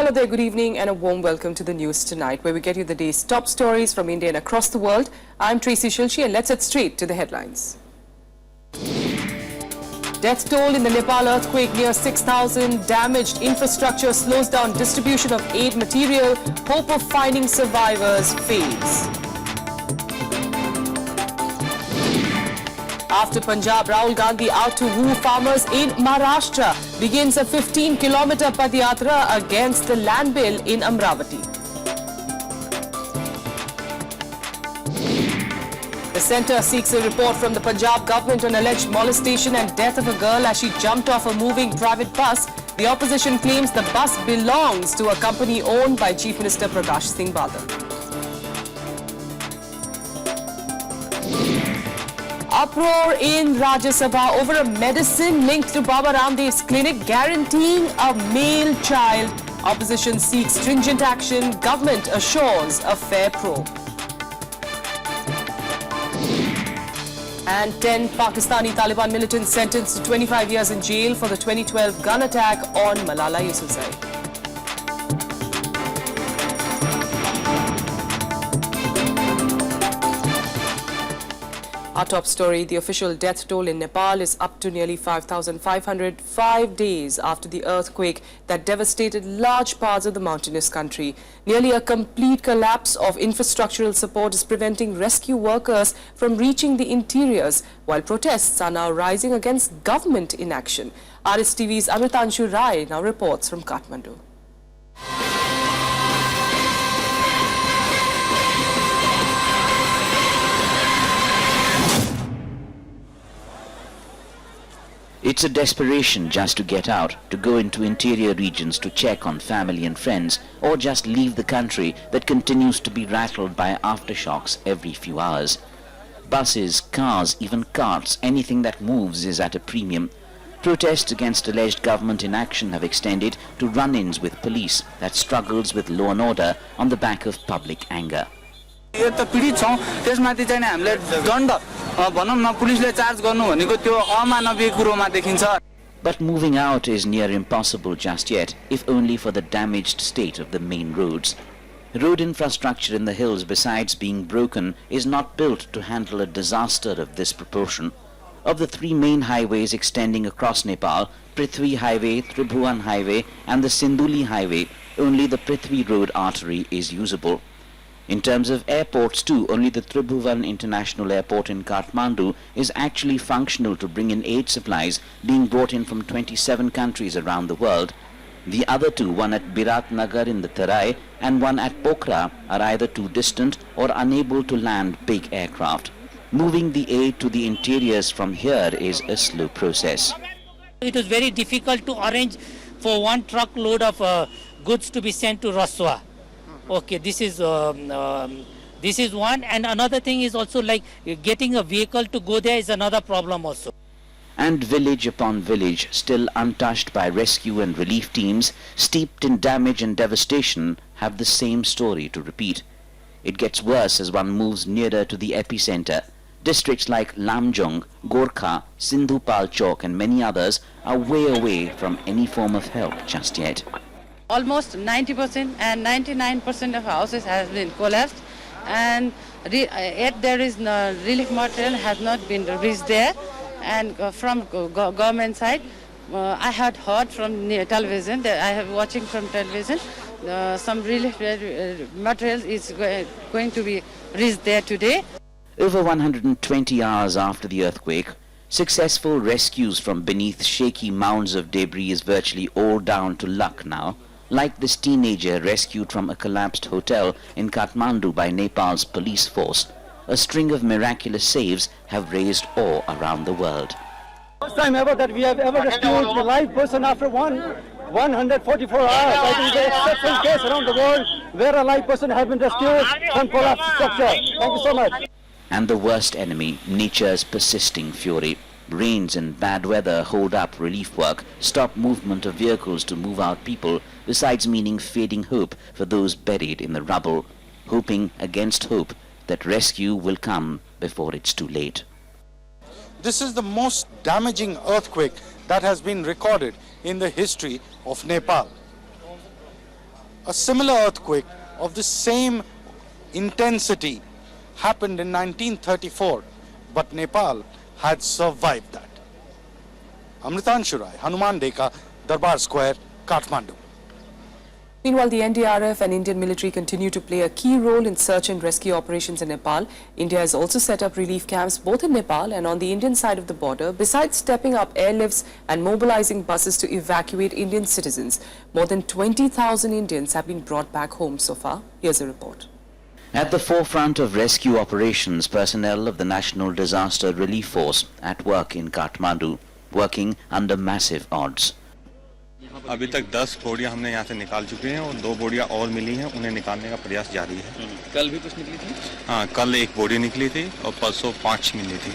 Hello there, good evening and a warm welcome to the news tonight, where we get you the day's top stories from India and across the world. I'm Tracy Shilshi and let's head straight to the headlines. Death toll in the Nepal earthquake, near 6,000. Damaged infrastructure slows down distribution of aid material. Hope of finding survivors fades. After Punjab, Rahul Gandhi out to woo farmers in Maharashtra. Begins a 15-kilometer Pradyatra against the land bill in Amravati. The centre seeks a report from the Punjab government on alleged molestation and death of a girl as she jumped off a moving private bus. The opposition claims the bus belongs to a company owned by Chief Minister Prakash Singh Badal. Uproar in Rajya Sabha over a medicine linked to Baba Ramdev's clinic guaranteeing a male child. Opposition seeks stringent action. Government assures a fair probe. And 10 Pakistani Taliban militants sentenced to 25 years in jail for the 2012 gun attack on Malala Yousafzai. Our top story, the official death toll in Nepal is up to nearly 5,500, 5 days after the earthquake that devastated large parts of the mountainous country. Nearly a complete collapse of infrastructural support is preventing rescue workers from reaching the interiors, while protests are now rising against government inaction. RSTV's Amritanshu Rai now reports from Kathmandu. It's a desperation just to get out, to go into interior regions to check on family and friends, or just leave the country that continues to be rattled by aftershocks every few hours. Buses, cars, even carts, anything that moves is at a premium. Protests against alleged government inaction have extended to run-ins with police that struggles with law and order on the back of public anger. But moving out is near impossible just yet, if only for the damaged state of the main roads. Road infrastructure in the hills, besides being broken, is not built to handle a disaster of this proportion. Of the 3 main highways extending across Nepal, Prithvi Highway, Tribhuvan Highway and the Sinduli Highway, only the Prithvi Road artery is usable. In terms of airports too, only the Tribhuvan International Airport in Kathmandu is actually functional to bring in aid supplies being brought in from 27 countries around the world. The other 2, one at Biratnagar in the Tarai and one at Pokhara, are either too distant or unable to land big aircraft. Moving the aid to the interiors from here is a slow process. It was very difficult to arrange for 1 truckload of goods to be sent to Raswa. Okay, this is one, and another thing is also like getting a vehicle to go there is another problem also. And village upon village, still untouched by rescue and relief teams, steeped in damage and devastation, have the same story to repeat. It gets worse as one moves nearer to the epicenter. Districts like Lamjung, Gorkha, Sindhupal Chowk and many others are way away from any form of help just yet. Almost 90% and 99% of houses has been collapsed, and yet there is no relief material has not been reached there. And from government side, I had heard from television that I have watching from television some relief material is going to be reached there today. Over 120 hours after the earthquake, successful rescues from beneath shaky mounds of debris is virtually all down to luck now. Like this teenager rescued from a collapsed hotel in Kathmandu by Nepal's police force, a string of miraculous saves have raised awe around the world. First time ever that we have ever rescued a live person after 144 hours. I think it's an exceptional case around the world where a live person has been rescued from collapsed structure. Thank you so much. And the worst enemy, nature's persisting fury. Rains and bad weather hold up relief work, stop movement of vehicles to move out people, besides meaning fading hope for those buried in the rubble, hoping against hope that rescue will come before it's too late. This is the most damaging earthquake that has been recorded in the history of Nepal. A similar earthquake of the same intensity happened in 1934, but Nepal had survived that. Amritanshu Rai, Hanuman Deka, Darbar Square, Kathmandu. Meanwhile, the NDRF and Indian military continue to play a key role in search and rescue operations in Nepal. India has also set up relief camps both in Nepal and on the Indian side of the border, besides stepping up airlifts and mobilizing buses to evacuate Indian citizens. More than 20,000 Indians have been brought back home so far. Here's a report. At the forefront of rescue operations, personnel of the National Disaster Relief Force at work in Kathmandu, working under massive odds. अभी तक 10 बोरियां हमने यहाँ से निकाल चुके हैं और 2 बोरियां और मिली हैं, उन्हें निकालने का प्रयास जारी है। कल भी कुछ निकली थी? हाँ, कल 1 बोरी निकली थी और परसों 5 मिली थी।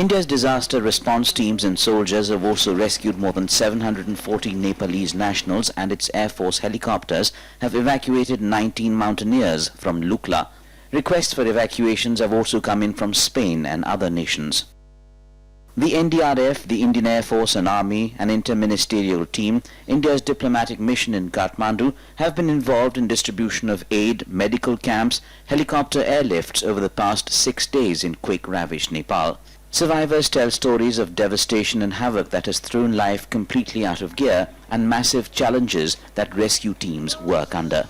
India's disaster response teams and soldiers have also rescued more than 740 Nepalese nationals, and its Air Force helicopters have evacuated 19 mountaineers from Lukla. Requests for evacuations have also come in from Spain and other nations. The NDRF, the Indian Air Force and Army, an inter-ministerial team, India's diplomatic mission in Kathmandu, have been involved in distribution of aid, medical camps, helicopter airlifts over the past 6 days in quake-ravaged Nepal. Survivors tell stories of devastation and havoc that has thrown life completely out of gear and massive challenges that rescue teams work under.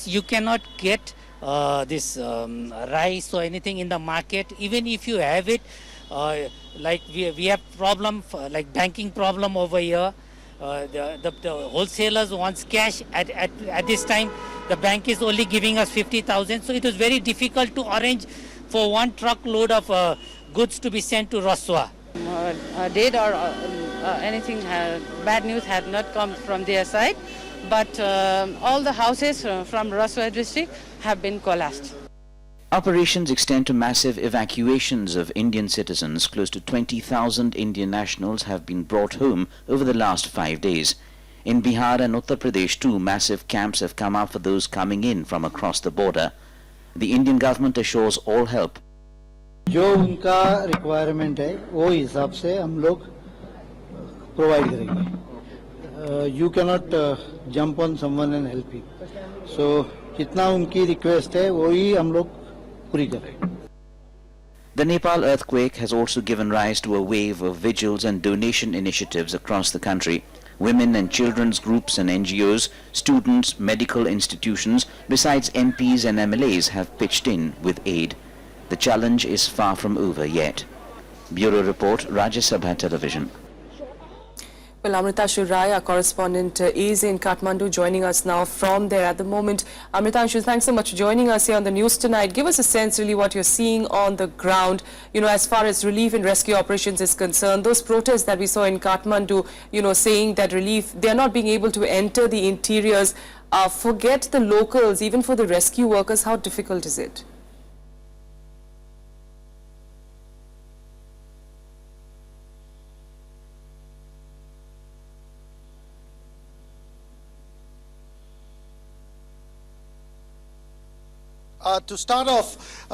You cannot get this rice or anything in the market. Even if you have it, like we have problem, like banking problem over here. The wholesalers wants cash at this time. The bank is only giving us 50,000. So it was very difficult to arrange for 1 truckload of goods to be sent to Rajya. Dead or anything, bad news had not come from their side, but all the houses from Rajya district have been collapsed. Operations extend to massive evacuations of Indian citizens. Close to 20,000 Indian nationals have been brought home over the last 5 days. In Bihar and Uttar Pradesh too, massive camps have come up for those coming in from across the border. The Indian government assures all help. जो उनका requirement है वो हिसाब से हम लोग provide करेंगे. You cannot jump on someone and help him. So जितना उनकी रिक्वेस्ट है वही हम लोग पूरी करेंगे. The Nepal earthquake has also given rise to a wave of vigils and donation initiatives across the country. Women and children's groups and NGOs, students, medical institutions, besides MPs and MLAs have pitched in with aid. The challenge is far from over yet. Bureau Report, Rajya Sabha Television. Well, Amritanshu Rai, our correspondent, is in Kathmandu, joining us now from there at the moment. Amritanshu, thanks so much for joining us here on the news tonight. Give us a sense really what you're seeing on the ground, as far as relief and rescue operations is concerned. Those protests that we saw in Kathmandu, saying that relief, they're not being able to enter the interiors. Forget the locals, even for the rescue workers, how difficult is it? To start off,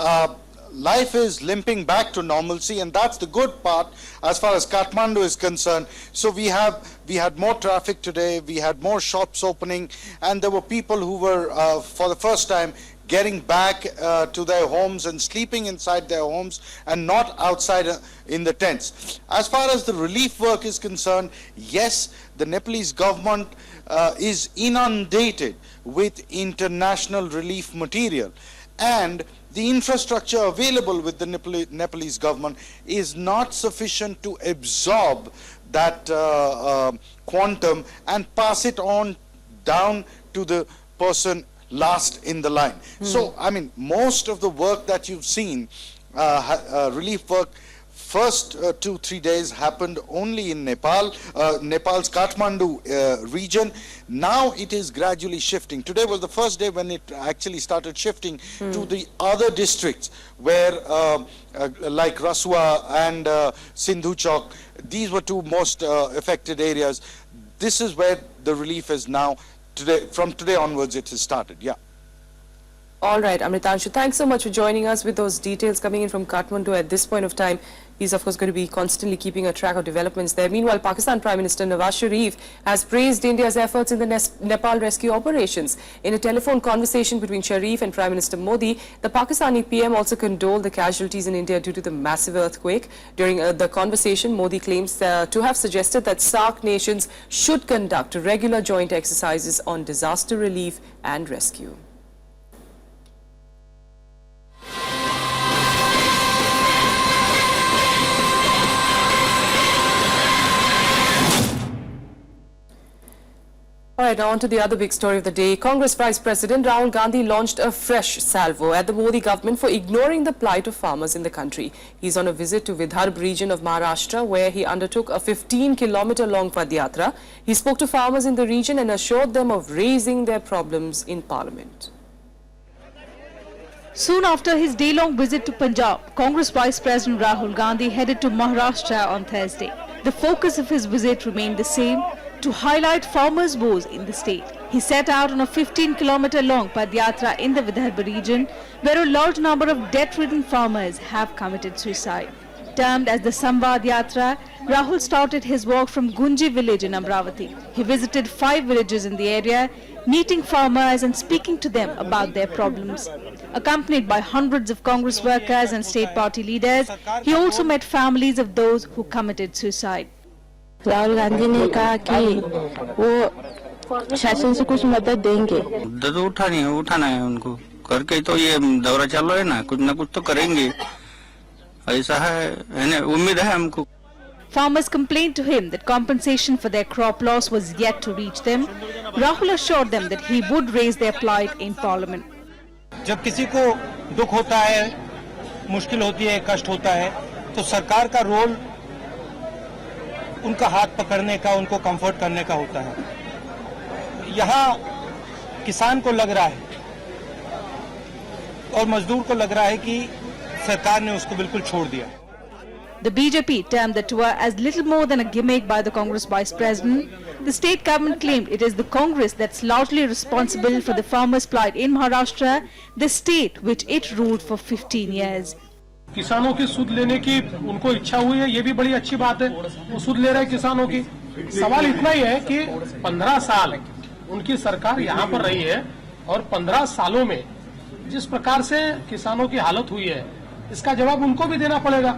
life is limping back to normalcy, and that's the good part as far as Kathmandu is concerned. So we had more traffic today, we had more shops opening, and there were people who were for the first time getting back to their homes and sleeping inside their homes and not outside in the tents. As far as the relief work is concerned, yes, the Nepalese government is inundated with international relief material, and the infrastructure available with the Nepalese government is not sufficient to absorb that quantum and pass it on down to the person last in the line. So, I mean, most of the work that you've seen, relief work, first 2-3 days happened only in Nepal, Nepal's Kathmandu region. Now it is gradually shifting. Today was the first day when it actually started shifting to the other districts where, like Raswa and Sindhu Chowk, these were 2 most affected areas. This is where the relief is now. Today, from today onwards, it has started. Yeah. All right, Amritanshu, thanks so much for joining us with those details coming in from Kathmandu at this point of time. He's, of course, going to be constantly keeping a track of developments there. Meanwhile, Pakistan Prime Minister Nawaz Sharif has praised India's efforts in the Nepal rescue operations. In a telephone conversation between Sharif and Prime Minister Modi, the Pakistani PM also condoled the casualties in India due to the massive earthquake. During the conversation, Modi claims to have suggested that SAARC nations should conduct regular joint exercises on disaster relief and rescue. All right, now on to the other big story of the day. Congress Vice President Rahul Gandhi launched a fresh salvo at the Modi government for ignoring the plight of farmers in the country. He's on a visit to Vidarbha region of Maharashtra, where he undertook a 15-kilometer-long Pradyatra. He spoke to farmers in the region and assured them of raising their problems in Parliament. Soon after his day-long visit to Punjab, Congress Vice President Rahul Gandhi headed to Maharashtra on Thursday. The focus of his visit remained the same: to highlight farmers' woes in the state. He set out on a 15-kilometer-long Pradyatra in the Vidarbha region, where a large number of debt-ridden farmers have committed suicide. Termed as the Samvad Yatra, Rahul started his walk from Gunji village in Amravati. He visited 5 villages in the area, meeting farmers and speaking to them about their problems. Accompanied by hundreds of Congress workers and state party leaders, he also met families of those who committed suicide. Rahul Gandhi ने कहा कि वो शासन से कुछ मदद देंगे। मदद उठाना है उनको करके तो ये दौरा चल रहा है ना कुछ तो करेंगे ऐसा है उम्मीद है हमको। Farmers complained to him that compensation for their crop loss was yet to reach them. Rahul assured them that he would raise their plight in Parliament. जब किसी को दुख होता है, मुश्किल होती है, कष्ट होता है, तो सरकार का रोल उनका हाथ पकड़ने का, उनको कंफर्ट करने का होता है। यहाँ किसान को लग रहा है और मजदूर को लग रहा है कि सरकार ने उसको बिल्कुल छोड़ दिया। The BJP termed the tour as little more than a gimmick by the Congress Vice President. The state government claimed it is the Congress that's largely responsible for the farmers' plight in Maharashtra, the state which it ruled for 15 years. किसानों की सुध लेने की उनको इच्छा हुई है, ये भी बड़ी अच्छी बात है। वो सुध ले रहे हैं किसानों की। सवाल इतना ही है कि 15 साल उनकी सरकार यहाँ पर रही है और 15 सालों में जिस प्रकार से किसानों की हालत हुई है, इसका जवाब उनको भी देना पड़ेगा।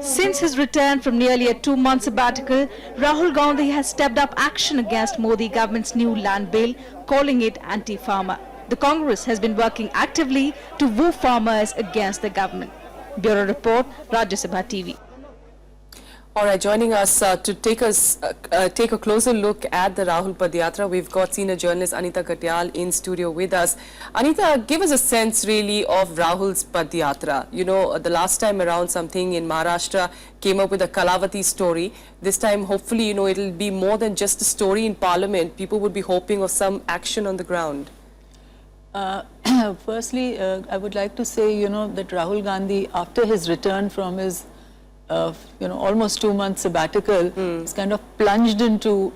Since his return from nearly a 2-month sabbatical, Rahul Gandhi has stepped up action against Modi government's new land bill, calling it anti-farmer. The Congress has been working actively to woo farmers against the government. Bureau Report, Rajya TV. All right, joining us to take a closer look at the Rahul Pradyatra, we've got senior journalist Anita Katyal in studio with us. Anita, give us a sense really of Rahul's Pradyatra. You know, the last time around something in Maharashtra came up with a Kalavati story. This time, hopefully, you know, it'll be more than just a story in Parliament. People would be hoping of some action on the ground. Firstly, I would like to say, you know, that Rahul Gandhi, after his return from his, you know, almost 2-month sabbatical, is kind of plunged into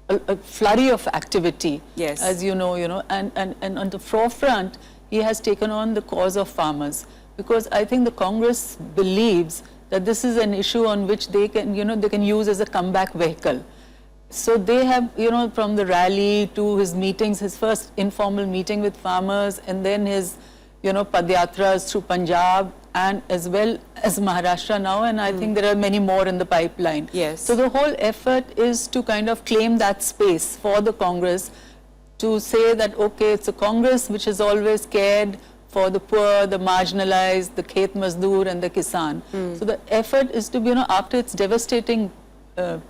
a flurry of activity. Yes. As you know, and on the forefront, he has taken on the cause of farmers, because I think the Congress believes that this is an issue on which they can, you know, they can use as a comeback vehicle. So they have, you know, from the rally to his meetings, his first informal meeting with farmers, and then his, you know, Padyatras through Punjab and as well as Maharashtra now, and I think there are many more in the pipeline. Yes. So the whole effort is to kind of claim that space for the Congress, to say that, okay, it's a Congress which has always cared for the poor, the marginalized, the Khet Mazdoor and the Kisan. So the effort is to be, you know, after its devastating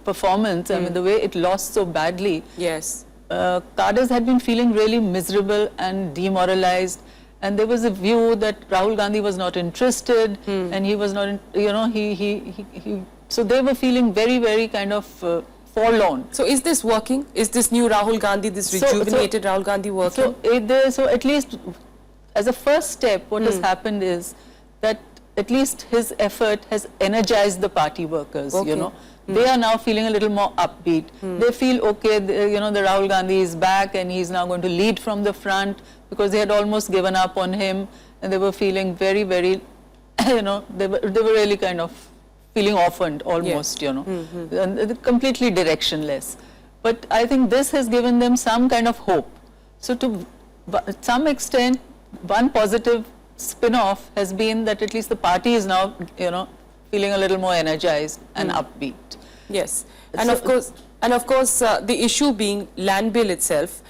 performance, I mean, the way it lost so badly. Yes. Cadres had been feeling really miserable and demoralized, and there was a view that Rahul Gandhi was not interested, and he was not, you know, so they were feeling very, very kind of forlorn. So is this working? Is this new Rahul Gandhi, this rejuvenated Rahul Gandhi working? So at least as a first step, what has happened is that at least his effort has energized the party workers, you know. They are now feeling a little more upbeat. They feel, okay, you know, the Rahul Gandhi is back and he's now going to lead from the front. because they had almost given up on him, and they were feeling very, very, you know, they were really kind of feeling orphaned almost, you know, and completely directionless. But I think this has given them some kind of hope. So to some extent, one positive spin-off has been that at least the party is now, you know, feeling a little more energized and upbeat. Yes, and of course, the issue being land bill itself.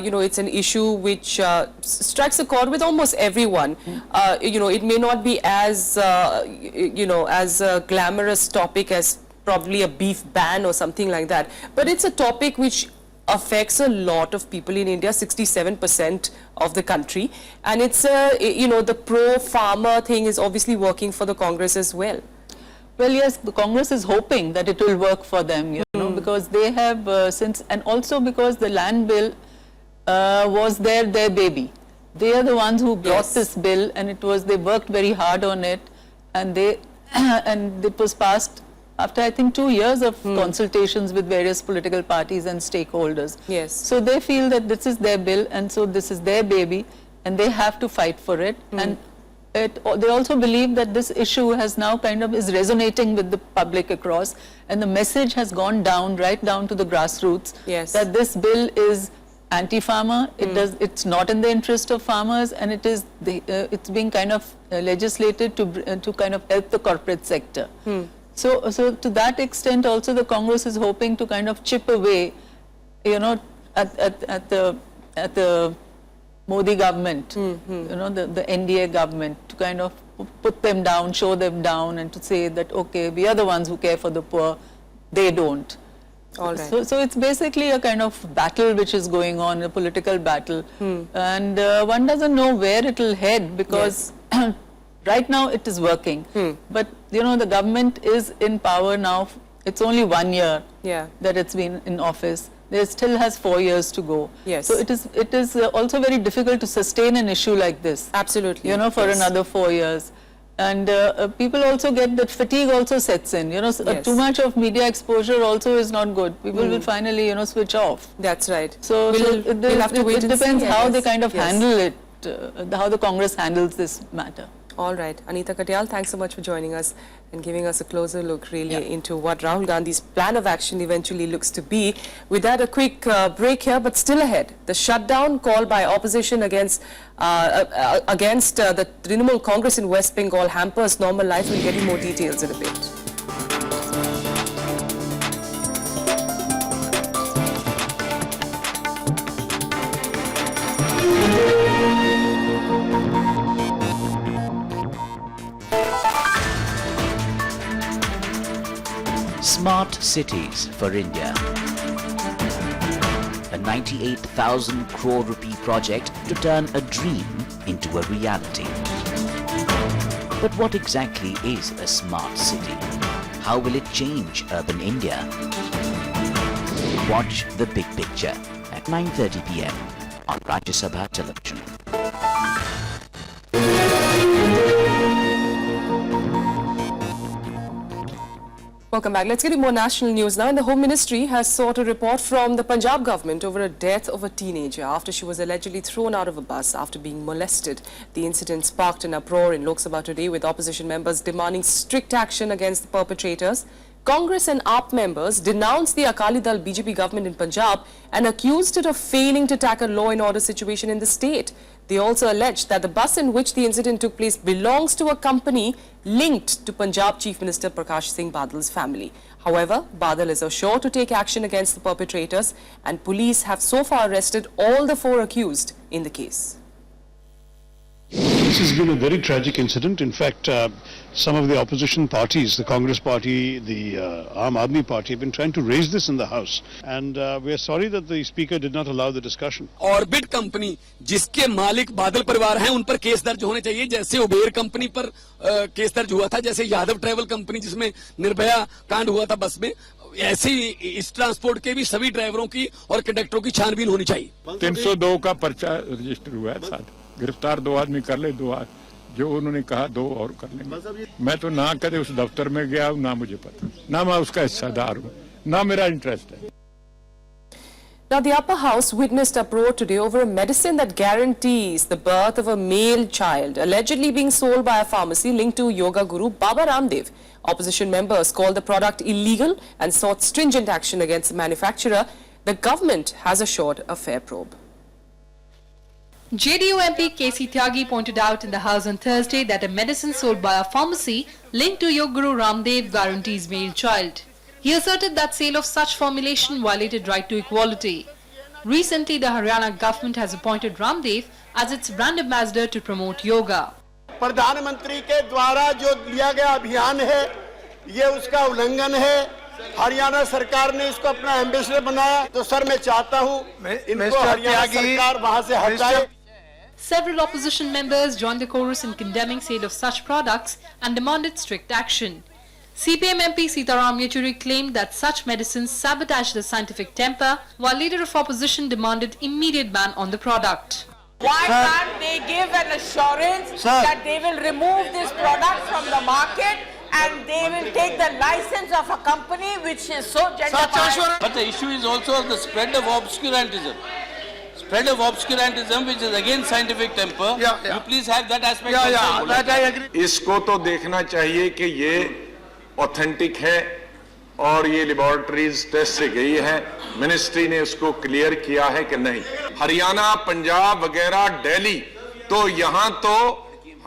You know, it's an issue which strikes a chord with almost everyone. You know, it may not be as, you know, as a glamorous topic as probably a beef ban or something like that. But it's a topic which affects a lot of people in India, 67% of the country. And it's, you know, the pro-farmer thing is obviously working for the Congress as well. Well, yes, the Congress is hoping that it will work for them, you know, because they have since, and also because the land bill was their baby. They are the ones who brought this bill, and it was, they worked very hard on it, and they, and it was passed after I think 2 years of consultations with various political parties and stakeholders. Yes. So they feel that this is their bill, and so this is their baby, and they have to fight for it. And they also believe that this issue has now kind of is resonating with the public across, and the message has gone down, right down to the grassroots, that this bill is anti-farmer, it's not in the interest of farmers, and it is it's being kind of legislated to kind of help the corporate sector. So to that extent also the Congress is hoping to kind of chip away, you know, at the Modi government, you know, the NDA government, to kind of put them down, show them down, and to say that, okay, we are the ones who care for the poor, they don't. All right. So it's basically a kind of battle which is going on, a political battle, and one doesn't know where it will head, because right now it is working, but you know, the government is in power now. It's only 1 year that it's been in office. There still has 4 years to go. Yes. So it is also very difficult to sustain an issue like this. Absolutely. You know, for another 4 years. And people also get that fatigue also sets in, you know, too much of media exposure also is not good. People will finally, you know, switch off. That's right. So, we'll have to wait it and depends see, how they kind of handle it, how the Congress handles this matter. All right. Anita Katyal, thanks so much for joining us and giving us a closer look really into what Rahul Gandhi's plan of action eventually looks to be. With that, a quick break here, but still ahead. The shutdown call by opposition against the Trinamool Congress in West Bengal hampers normal life. We'll get you more details in a bit. Smart Cities for India. A 98,000 crore rupee project to turn a dream into a reality. But what exactly is a smart city? How will it change urban India? Watch the big picture at 9:30 p.m. on Rajya Sabha television. Welcome back. Let's get you more national news now. And the Home Ministry has sought a report from the Punjab government over a death of a teenager after she was allegedly thrown out of a bus after being molested. The incident sparked an uproar in Lok Sabha today, with opposition members demanding strict action against the perpetrators. Congress and AAP members denounced the Akali Dal BJP government in Punjab and accused it of failing to tackle law and order situation in the state. They also alleged that the bus in which the incident took place belongs to a company linked to Punjab Chief Minister Prakash Singh Badal's family. However, Badal is assured to take action against the perpetrators, and police have so far arrested all the 4 accused in the case. This has been a very tragic incident. In fact, some of the opposition parties, the Congress party, the Aam Aadmi party, have been trying to raise this in the House. And we are sorry that the Speaker did not allow the discussion. Orbit company जिसके मालिक बादल परिवार हैं, उन पर case दर्ज होने चाहिए, जैसे उबेर कंपनी पर केस दर्ज हुआ था, जैसे यादव ट्रैवल कंपनी जिसमें निर्भया कांड हुआ था बस में, ऐसे ही इस ट्रांसपोर्ट के भी सभी ड्राइवरों की और कंडक्टरों की छानबीन होनी चाहिए. 302 का पर्चा रजिस्टर हुआ है साथ. गिरफ्तार 2 आदमी कर ले, 2 जो उन्होंने कहा 2 और कर लेंगे. मैं तो ना कदे उस दफ्तर में गया, ना मुझे पता, ना मैं उसका हिस्सेदार हूँ, ना मेरा इंटरेस्ट है. Now, the upper house witnessed uproar today over a medicine that guarantees the birth of a male child, allegedly being sold by a pharmacy linked to yoga guru Baba Ramdev. Opposition members called the product illegal and sought stringent action against the manufacturer. The government has assured a fair probe. JDU MP KC Tyagi pointed out in the House on Thursday that a medicine sold by a pharmacy linked to yoga guru Ramdev guarantees male child. He asserted that sale of such formulation violated right to equality. Recently, the Haryana government has appointed Ramdev as its brand ambassador to promote yoga. प्रधानमंत्री के द्वारा जो लिया गया अभियान है, ये उसका उल्लंघन है। हरियाणा सरकार ने इसको अपना एम्बेसडर बनाया, तो सर मैं चाहता हूँ इनको हरियाणा सरकार वहाँ से हटाए। Several opposition members joined the chorus in condemning sale of such products and demanded strict action. CPM MP Sitaram Yechuri claimed that such medicines sabotage the scientific temper, while leader of opposition demanded immediate ban on the product. Why can't they give an assurance that they will remove this product from the market and they will take the license of a company which is so gender biased? But the issue is also the spread of obscurantism. Spread of obscurantism which is against scientific temper. You please have that aspect also. That I agree. इसको तो देखना चाहिए कि ये authentic है और ये laboratories test से गई है, मिनिस्ट्री ने उसको क्लियर किया है कि नहीं। हरियाणा, पंजाब वगैरह, दिल्ली, तो यहाँ तो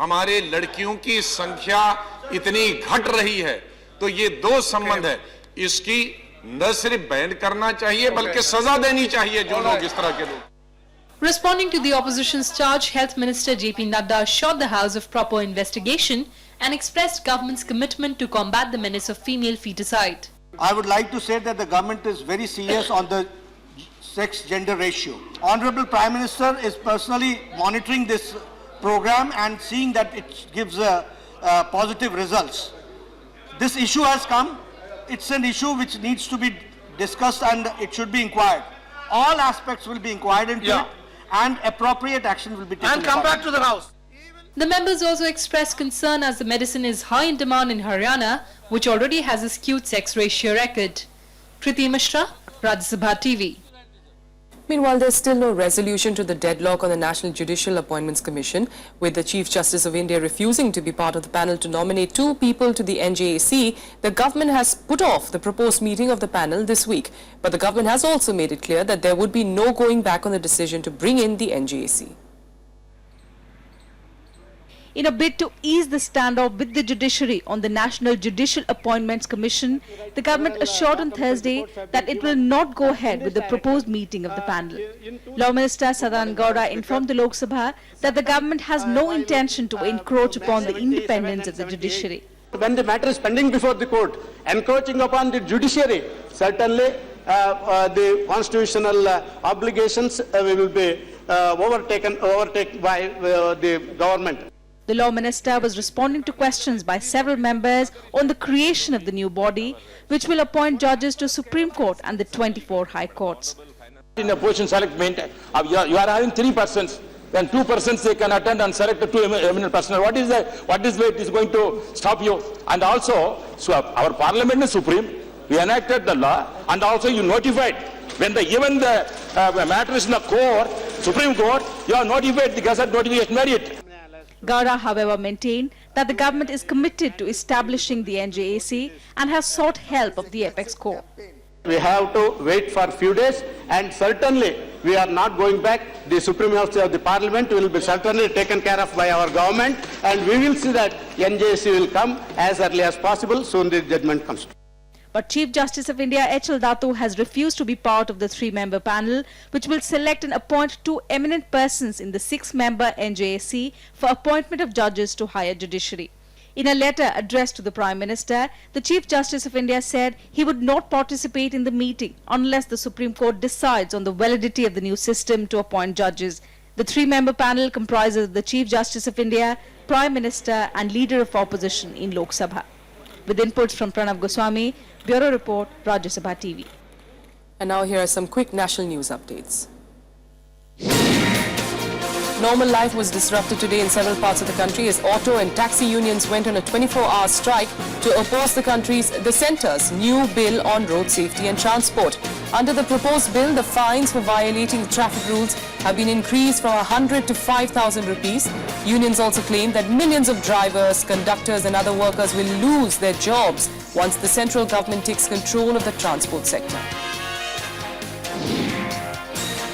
हमारे लड़कियों की संख्या इतनी घट रही है, तो ये दो संबंध है। इसकी न सिर्फ बैन करना चाहिए बल्कि सजा देनी चाहिए जो लोग इस तरह के लोग। Responding to the opposition's charge, Health Minister JP Nadda assured the House of proper investigation and expressed government's commitment to combat the menace of female feticide. I would like to say that the government is very serious on the sex-gender ratio. Honorable Prime Minister is personally monitoring this program and seeing that it gives positive results. This issue has come. It's an issue which needs to be discussed and it should be inquired. All aspects will be inquired into it and appropriate action will be taken. And come back to the House. The members also expressed concern as the medicine is high in demand in Haryana, which already has a skewed sex ratio record. Kriti Mishra, Rajya Sabha TV. Meanwhile, there's still no resolution to the deadlock on the National Judicial Appointments Commission, with the Chief Justice of India refusing to be part of the panel to nominate 2 people to the NJAC. The government has put off the proposed meeting of the panel this week. But the government has also made it clear that there would be no going back on the decision to bring in the NJAC. In a bid to ease the standoff with the judiciary on the National Judicial Appointments Commission, the government assured on Thursday that it will not go ahead with the proposed meeting of the panel. Law Minister Sadananda Gowda informed the Lok Sabha that the government has no intention to encroach upon the independence of the judiciary. When the matter is pending before the court, encroaching upon the judiciary, certainly the constitutional obligations will be overtaken by the government. The Law Minister was responding to questions by several members on the creation of the new body, which will appoint judges to Supreme Court and the 24 High Courts. In a position selectment, you are having 3 persons, then 2 persons they can attend and select 2 eminent personnel. What is way it is going to stop you? And also, so our Parliament is supreme. We enacted the law, and also you notified when even the matter is in the court, Supreme Court, you are notified the Gazette notification merit. Gowda, however, maintained that the government is committed to establishing the NJAC and has sought help of the apex court. We have to wait for a few days, and certainly we are not going back. The Supreme House of the Parliament will be certainly taken care of by our government, and we will see that NJAC will come as early as possible. Soon the judgment comes. But Chief Justice of India H.L. Datu has refused to be part of the 3-member panel, which will select and appoint 2 eminent persons in the 6-member NJAC for appointment of judges to higher judiciary. In a letter addressed to the Prime Minister, the Chief Justice of India said he would not participate in the meeting unless the Supreme Court decides on the validity of the new system to appoint judges. The 3-member panel comprises the Chief Justice of India, Prime Minister and Leader of Opposition in Lok Sabha. With inputs from Pranav Goswami, Bureau Report, Rajya Sabha TV. And now here are some quick national news updates. Normal life was disrupted today in several parts of the country as auto and taxi unions went on a 24-hour strike to oppose the centre's new bill on road safety and transport. Under the proposed bill, the fines for violating traffic rules have been increased from 100 to 5,000 rupees. Unions also claim that millions of drivers, conductors and other workers will lose their jobs once the central government takes control of the transport sector.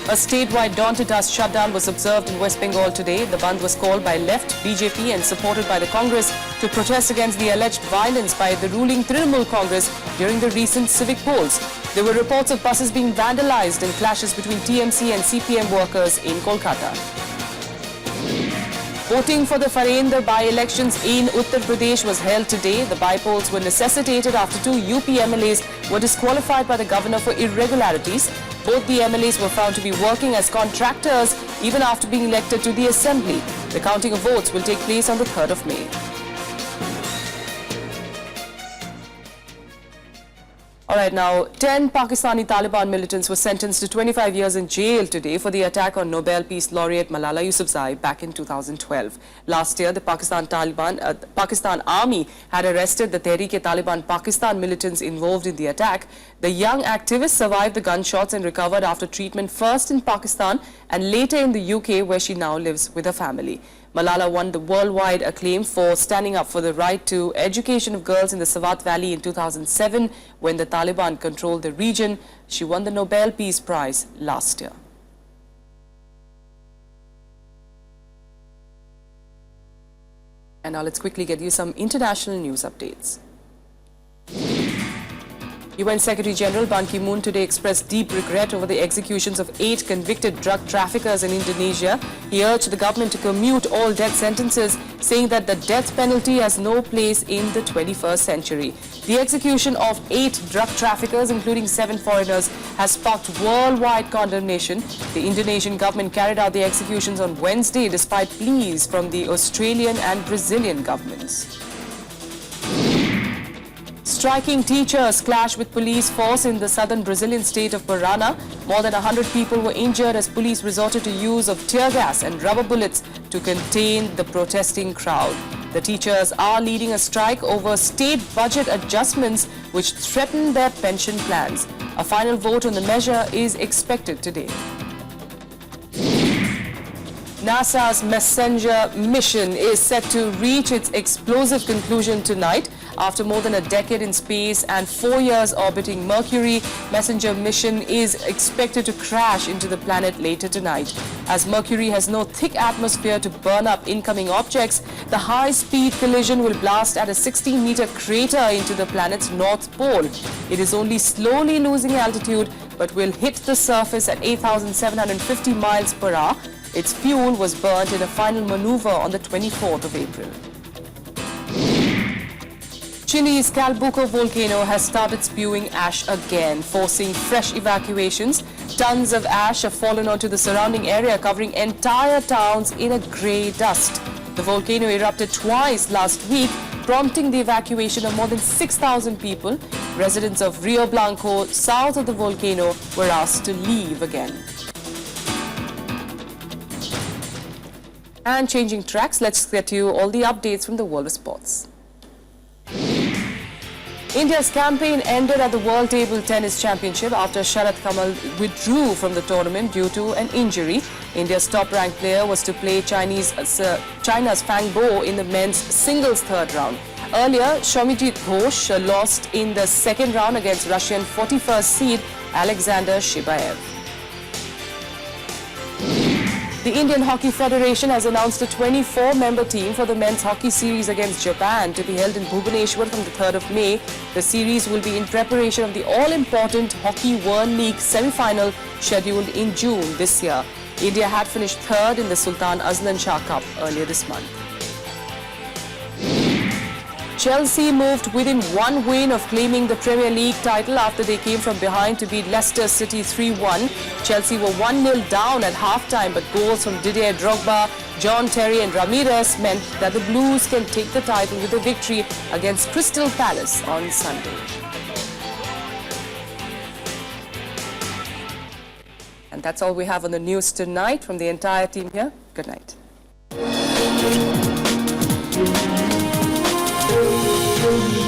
A statewide dawn-to-dusk shutdown was observed in West Bengal today. The bandh was called by left, BJP and supported by the Congress to protest against the alleged violence by the ruling Trinamool Congress during the recent civic polls. There were reports of buses being vandalized and clashes between TMC and CPM workers in Kolkata. Voting for the Farendra by-elections in Uttar Pradesh was held today. The by-polls were necessitated after two UP MLAs were disqualified by the governor for irregularities. Both the MLAs were found to be working as contractors even after being elected to the assembly. The counting of votes will take place on the 3rd of May. All right, now 10 Pakistani Taliban militants were sentenced to 25 years in jail today for the attack on Nobel Peace Laureate Malala Yousafzai back in 2012. Last year, the Pakistan Army had arrested the Tehreek-e-Taliban Pakistan militants involved in the attack. The young activist survived the gunshots and recovered after treatment first in Pakistan and later in the UK, where she now lives with her family. Malala won the worldwide acclaim for standing up for the right to education of girls in the Swat Valley in 2007 when the Taliban controlled the region. She won the Nobel Peace Prize last year. And now let's quickly get you some international news updates. UN Secretary General Ban Ki-moon today expressed deep regret over the executions of 8 convicted drug traffickers in Indonesia. He urged the government to commute all death sentences, saying that the death penalty has no place in the 21st century. The execution of 8 drug traffickers, including 7 foreigners, has sparked worldwide condemnation. The Indonesian government carried out the executions on Wednesday despite pleas from the Australian and Brazilian governments. Striking teachers clashed with police force in the southern Brazilian state of Parana. More than 100 people were injured as police resorted to use of tear gas and rubber bullets to contain the protesting crowd. The teachers are leading a strike over state budget adjustments which threaten their pension plans. A final vote on the measure is expected today. NASA's Messenger mission is set to reach its explosive conclusion tonight. After more than a decade in space and 4 years orbiting Mercury, Messenger mission is expected to crash into the planet later tonight. As Mercury has no thick atmosphere to burn up incoming objects, the high-speed collision will blast at a 16-meter crater into the planet's north pole. It is only slowly losing altitude, but will hit the surface at 8,750 miles per hour. Its fuel was burnt in a final maneuver on the 24th of April. Chile's Calbuco volcano has started spewing ash again, forcing fresh evacuations. Tons of ash have fallen onto the surrounding area, covering entire towns in a grey dust. The volcano erupted twice last week, prompting the evacuation of more than 6,000 people. Residents of Rio Blanco, south of the volcano, were asked to leave again. And changing tracks, let's get you all the updates from the world of sports. India's campaign ended at the World Table Tennis Championship after Sharat Kamal withdrew from the tournament due to an injury. India's top-ranked player was to play China's Fang Bo in the men's singles third round. Earlier, Shomijit Ghosh lost in the second round against Russian 41st seed Alexander Shibaev. The Indian Hockey Federation has announced a 24-member team for the men's hockey series against Japan to be held in Bhubaneswar from the 3rd of May. The series will be in preparation of the all-important Hockey World League semi-final scheduled in June this year. India had finished 3rd in the Sultan Azlan Shah Cup earlier this month. Chelsea moved within one win of claiming the Premier League title after they came from behind to beat Leicester City 3-1. Chelsea were 1-0 down at half-time, but goals from Didier Drogba, John Terry and Ramirez meant that the Blues can take the title with a victory against Crystal Palace on Sunday. And that's all we have on the news tonight from the entire team here. Good night. Thank you.